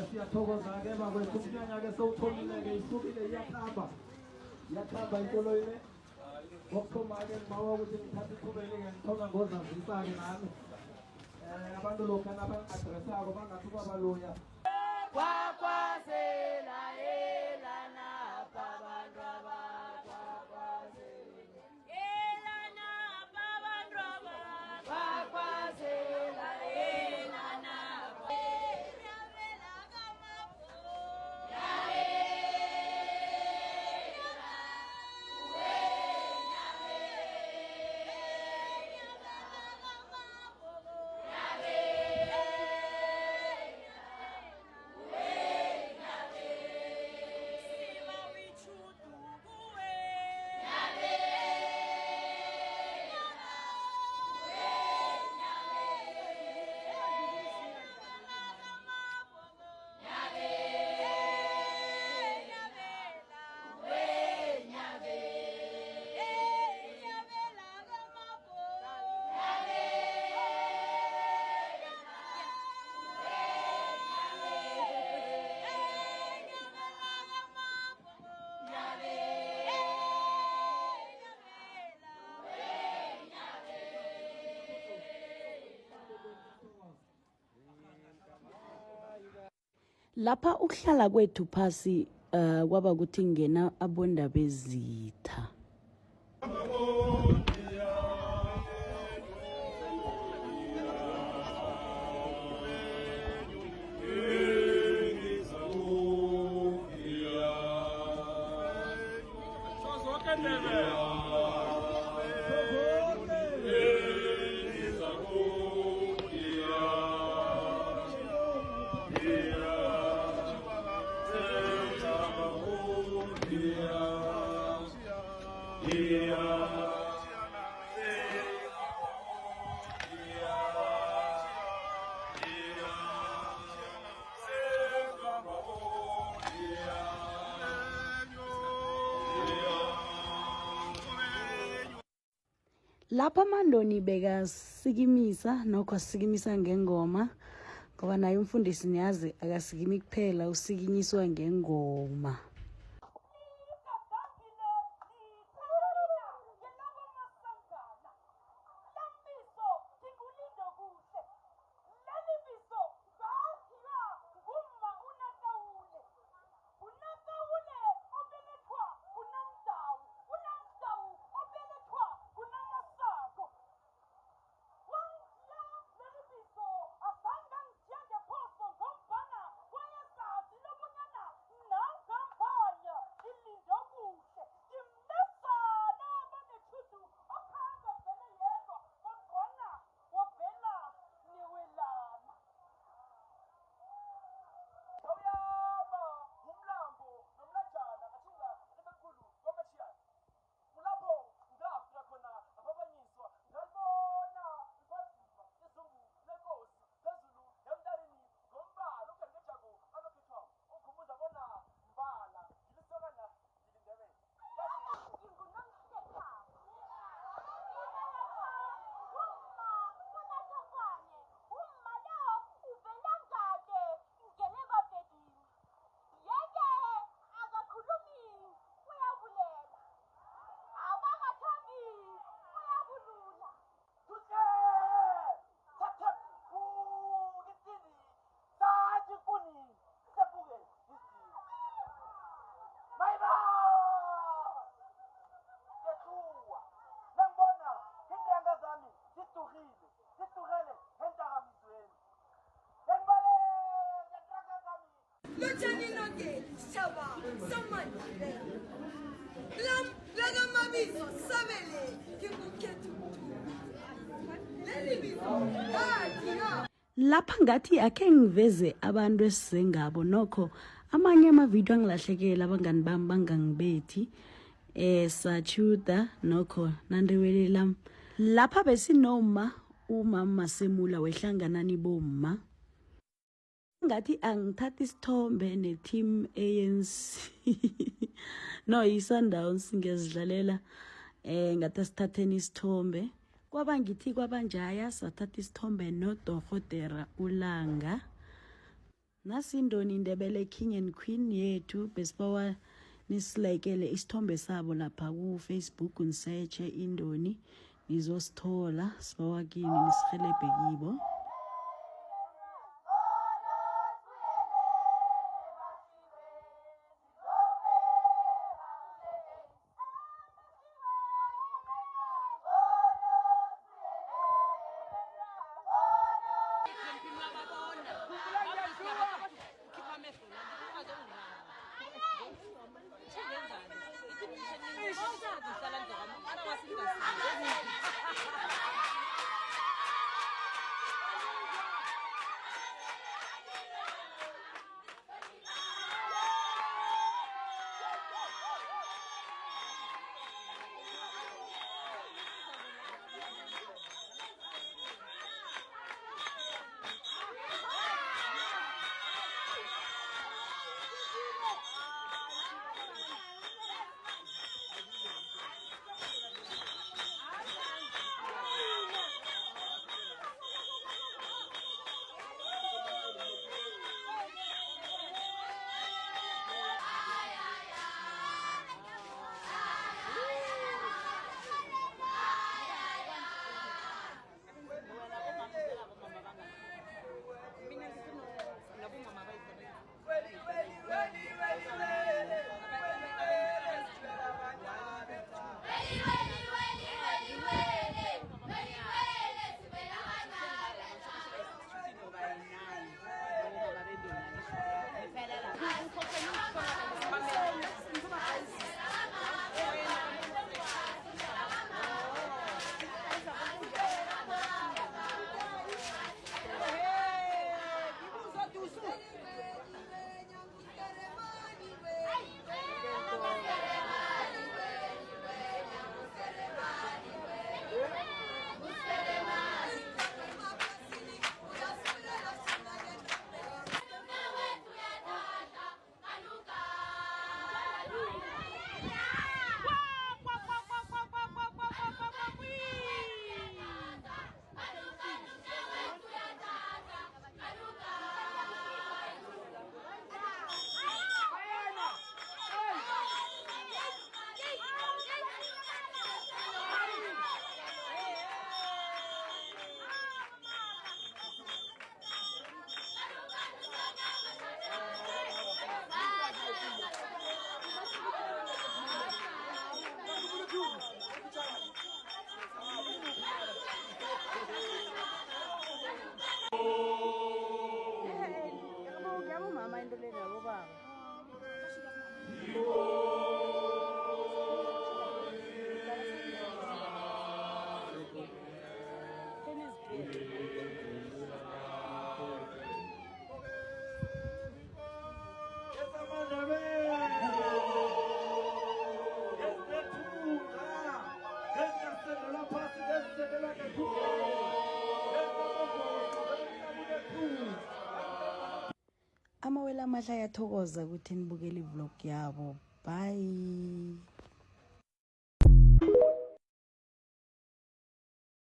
siyathokoza ke bakwethu umnyanya ke sowutholile ke isukile iyakhamba inkolo ile ngokuthoma ke ngibawa ukuthi ngithathe ithubeke ngithoma ngozazisa ke nami abantu lokhu naba-adresako bangathi kwabaloya kwakwazela elanapha abantu abakwakwazela elanapha abantu abakwakwazela elanapha yabela kamabo Lapha ukuhlala kwethu phasi kwaba kuthi ngena abondabezitha. Lapha Mandoni bekasikimisa nokho asikimisa ngengoma ngoba naye umfundisi niyazi akasikimi kuphela usikinyiswa ngengoma. Lapha ngathi akhe ngiveze abantu esengabo nokho amanye amavideo angilahlekela abangani bami bangangibethi sachuda nokho nandewelela lapha besinoma umama Semula wehlanganani bomma ngathi angithatha isithombe neteam ANC no iSundowns ngiyazidlalela ngathi sithatheni isithombe kwaba ngithi kwabanjaya sathatha isithombe noDokotela Ulanga Nasi Indoni Ndebele King and Queen yethu besibawa nisilekele isithombe sabo lapha ku Facebook nisearche Indoni nizosithola sibawa kini nisihelebhe kibo. Amawela amahle ayathokoza ukuthi nibukele ivlog yabo. Bye.